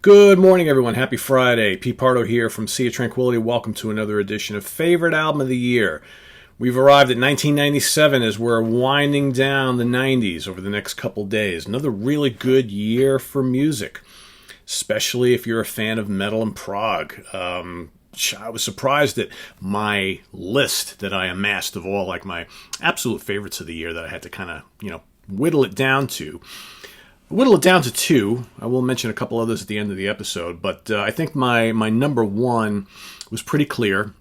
Good morning, everyone. Happy Friday. Pete Pardo here from Sea of Tranquility. Welcome to another edition of Favorite Album of the Year. We've arrived at 1997 as we're winding down the 90s over the next couple days. Another really good year for music, especially if you're a fan of metal and prog. I was surprised that my list that I amassed of all my absolute favorites of the year that I had to kind of, whittle it down to. Whittle it down to two. I will mention a couple others at the end of the episode, but I think my number one was pretty clear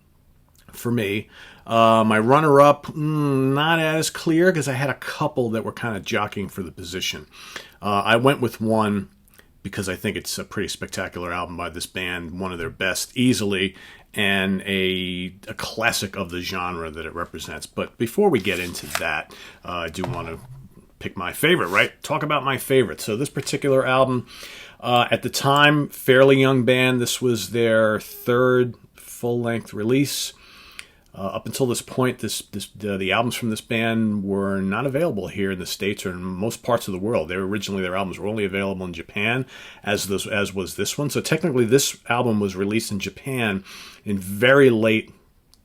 for me. My runner-up, not as clear because I had a couple that were kind of jockeying for the position. I went with one because I think it's a pretty spectacular album by this band, one of their best easily, and a classic of the genre that it represents. But before we get into that, I do want to pick my favorite, right? Talk about my favorite. So this particular album, at the time, fairly young band. This was their third full-length release. Up until this point, the albums from this band were not available here in the States or in most parts of the world. Their albums were only available in Japan, as was this one. So technically, this album was released in Japan in very late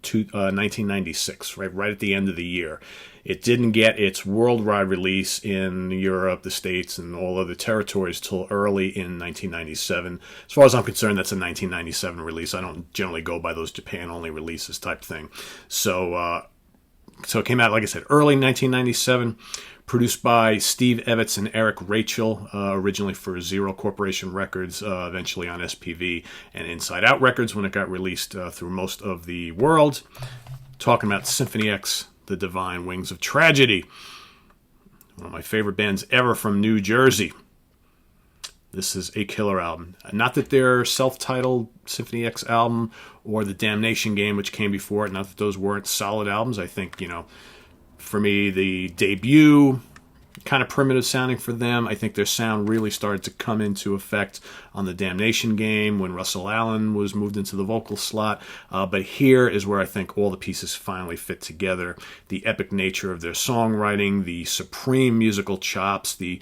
1996, right at the end of the year. It didn't get its worldwide release in Europe, the States, and all other territories till early in 1997. As far as I'm concerned, that's a 1997 release. I don't generally go by those Japan-only releases type thing. So it came out, like I said, early 1997, produced by Steve Evans and Eric Rachel, originally for Zero Corporation Records, eventually on SPV and Inside Out Records when it got released through most of the world. Talking about Symphony X, The Divine Wings of Tragedy. One of my favorite bands ever from New Jersey. This is a killer album. Not that their self-titled Symphony X album or The Damnation Game, which came before it, not that those weren't solid albums. I think, for me, the debut, kind of primitive sounding for them. I think their sound really started to come into effect on The Damnation Game when Russell Allen was moved into the vocal slot. But here is where I think all the pieces finally fit together. The epic nature of their songwriting, the supreme musical chops, the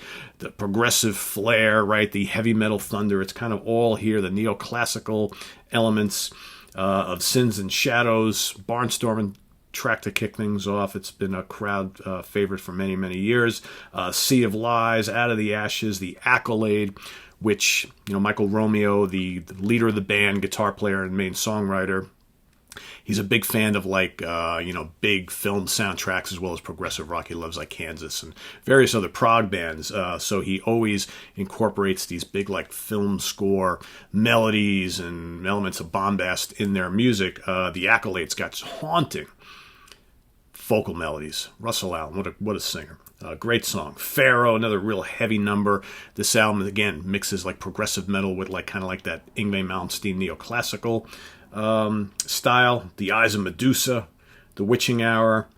progressive flair, right? The heavy metal thunder. It's kind of all here. The neoclassical elements of Sins and Shadows, Barnstorming track to kick things off. It's been a crowd favorite for many, many years. Sea of Lies, Out of the Ashes, The Accolade, which, Michael Romeo, the leader of the band, guitar player and main songwriter, he's a big fan of big film soundtracks as well as progressive rock. He loves Kansas and various other prog bands. So he always incorporates these big film score melodies and elements of bombast in their music. The Accolade's got haunting vocal melodies. Russell Allen, what a singer. Great song. Pharaoh, another real heavy number. This album, again, mixes progressive metal with kind of that Yngwie Malmsteen neoclassical style. The Eyes of Medusa, The Witching Hour,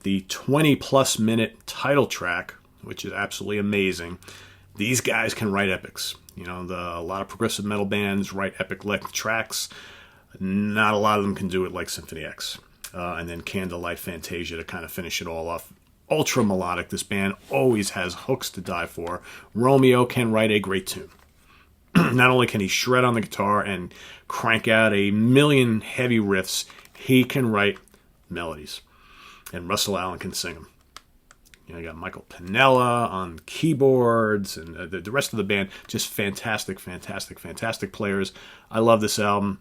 the 20-plus minute title track, which is absolutely amazing. These guys can write epics. A lot of progressive metal bands write epic length tracks. Not a lot of them can do it like Symphony X. And then Candlelight Fantasia to kind of finish it all off. Ultra melodic. This band always has hooks to die for. Romeo can write a great tune. Not only can he shred on the guitar and crank out a million heavy riffs, he can write melodies. And Russell Allen can sing them. You got Michael Piniella on keyboards, and the rest of the band, just fantastic, fantastic, fantastic players. I love this album.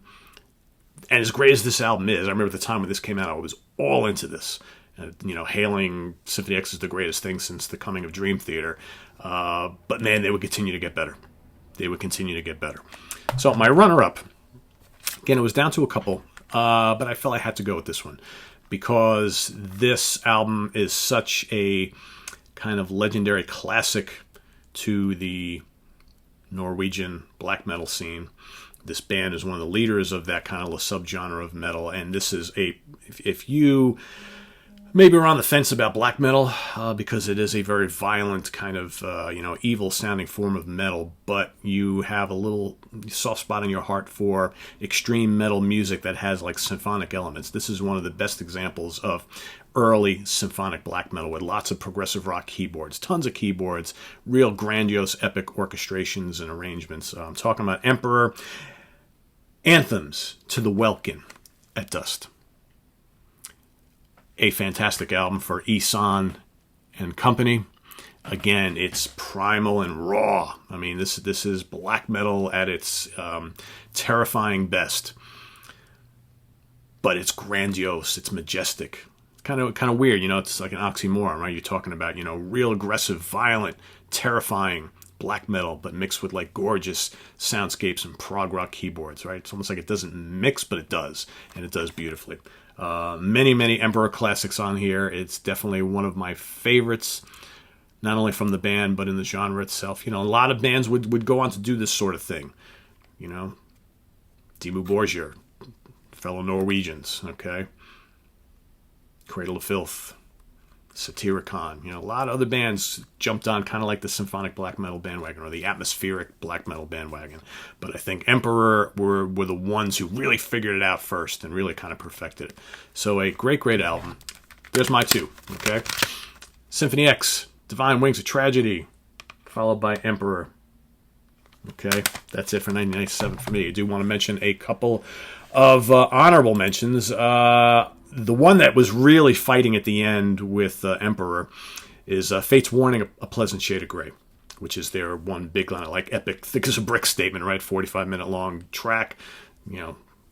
And as great as this album is, I remember at the time when this came out, I was all into this. Hailing Symphony X as the greatest thing since the coming of Dream Theater. But man, they would continue to get better. They would continue to get better. So my runner-up, again, it was down to a couple, but I felt I had to go with this one because this album is such a kind of legendary classic to the Norwegian black metal scene. This band is one of the leaders of that kind of subgenre of metal, and this is if you Maybe we're on the fence about black metal because it is a very violent kind of, evil-sounding form of metal, but you have a little soft spot in your heart for extreme metal music that has like symphonic elements. This is one of the best examples of early symphonic black metal with lots of progressive rock keyboards, tons of keyboards, real grandiose, epic orchestrations and arrangements. I'm talking about Emperor, Anthems to the Welkin at Dust. A fantastic album for Isan and company. Again, it's primal and raw. I mean, this is black metal at its terrifying best. But it's grandiose. It's majestic. Kind of weird, it's like an oxymoron, right? You're talking about, real aggressive, violent, terrifying black metal, but mixed with like gorgeous soundscapes and prog rock keyboards, right? It's almost like it doesn't mix, but it does, and it does beautifully. Many Emperor classics on here. It's definitely one of my favorites, not only from the band, but in the genre itself. A lot of bands would go on to do this sort of thing. Dimmu Borgir, fellow Norwegians, okay? Cradle of Filth, Satyricon. A lot of other bands jumped on kind of like the symphonic black metal bandwagon or the atmospheric black metal bandwagon. But I think Emperor were the ones who really figured it out first and really kind of perfected it. So a great album. There's my two, okay? Symphony X, Divine Wings of Tragedy, followed by Emperor. Okay, that's it for 1997 for me. I do want to mention a couple of honorable mentions. The one that was really fighting at the end with Emperor is Fate's Warning, A Pleasant Shade of Grey, which is their one big line, like epic, thick as a brick statement, right? 45-minute long track,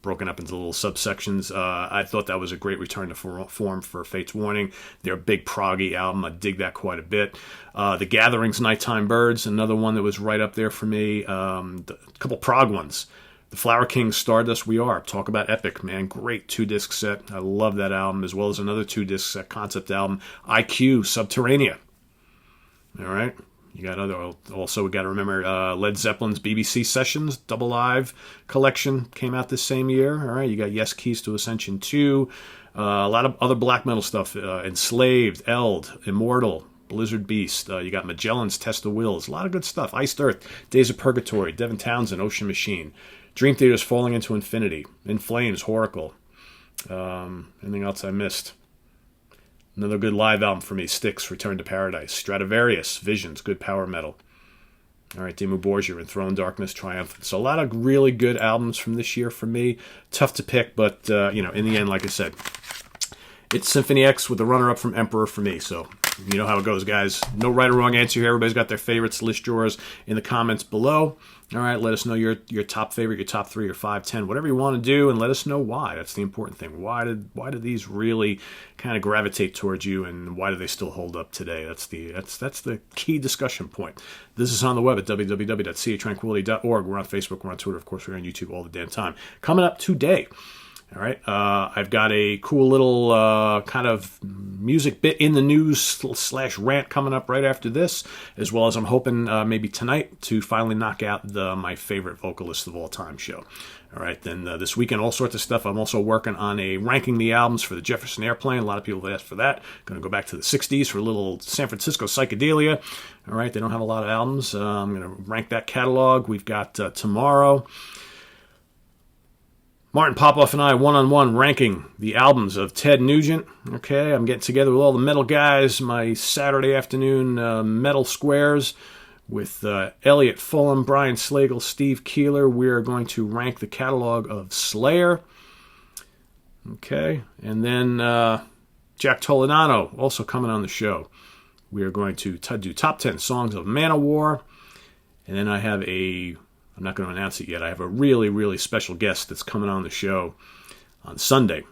broken up into little subsections. I thought that was a great return to form for Fate's Warning. Their big proggy album, I dig that quite a bit. The Gatherings, Nighttime Birds, another one that was right up there for me. A couple prog ones. The Flower King, Stardust We Are. Talk about epic, man. Great 2-disc set. I love that album, as well as another 2-disc set concept album, IQ, Subterranea. All right. We got to remember Led Zeppelin's BBC Sessions, Double Live collection came out this same year. All right. You got Yes Keys to Ascension 2. A lot of other black metal stuff. Enslaved, Eld, Immortal, Blizzard Beast. You got Magellan's Test of Wills. A lot of good stuff. Iced Earth, Days of Purgatory, Devin Townsend, Ocean Machine. Dream Theater's Falling into Infinity. In Flames, Horacle. Anything else I missed? Another good live album for me, Styx, Return to Paradise. Stradivarius, Visions, good power metal. All right, Dimmu Borgir, Enthroned Darkness, Triumphant. So a lot of really good albums from this year for me. Tough to pick, but, in the end, like I said, it's Symphony X with the runner-up from Emperor for me. So you know how it goes, guys. No right or wrong answer here. Everybody's got their favorites. List yours in the comments below. All right, let us know your top favorite, your top 3 or 5, 10, whatever you want to do, and let us know why. That's the important thing. Why did these really kind of gravitate towards you, and why do they still hold up today? That's the key discussion point. This is on the web at www.seatranquility.org. We're on Facebook, we're on Twitter, of course, we're on YouTube all the damn time. Coming up today. All right, I've got a cool little kind of music bit in the news / rant coming up right after this, as well as I'm hoping maybe tonight to finally knock out my favorite vocalist of all time show. All right, then this weekend, all sorts of stuff. I'm also working on a ranking the albums for the Jefferson Airplane. A lot of people have asked for that. Going to go back to the 60s for a little San Francisco psychedelia. All right, they don't have a lot of albums. I'm going to rank that catalog. We've got tomorrow Martin Popoff and I one-on-one ranking the albums of Ted Nugent. Okay, I'm getting together with all the metal guys, my Saturday afternoon metal squares with Elliot Fulham, Brian Slagle, Steve Keeler. We're going to rank the catalog of Slayer. Okay, and then Jack Toledano also coming on the show. We are going to do top 10 songs of Manowar. And then I have I'm not going to announce it yet. I have a really, really special guest that's coming on the show on Sunday.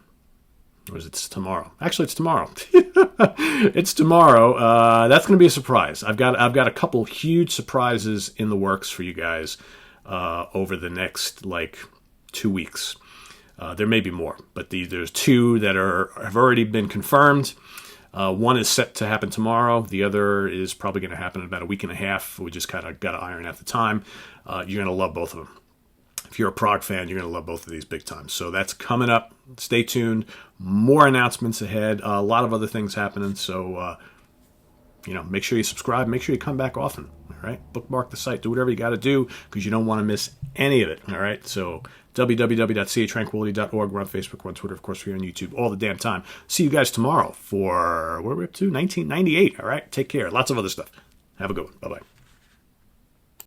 Or is it tomorrow? Actually, it's tomorrow. It's tomorrow. That's going to be a surprise. I've got a couple huge surprises in the works for you guys over the next 2 weeks. There may be more, but there's 2 that have already been confirmed. One is set to happen tomorrow. The other is probably going to happen in about a week and a half. We just kind of got to iron out the time. You're going to love both of them. if you're a prog fan, you're going to love both of these big time. So that's coming up. Stay tuned. More announcements ahead. A lot of other things happening. So, make sure you subscribe. Make sure you come back often. All right. Bookmark the site. Do whatever you got to do because you don't want to miss any of it. All right. So www.seatranquility.org. We're on Facebook. We're on Twitter. Of course, we're on YouTube all the damn time. See you guys tomorrow for, what are we up to? 1998. All right. Take care. Lots of other stuff. Have a good one. Bye-bye.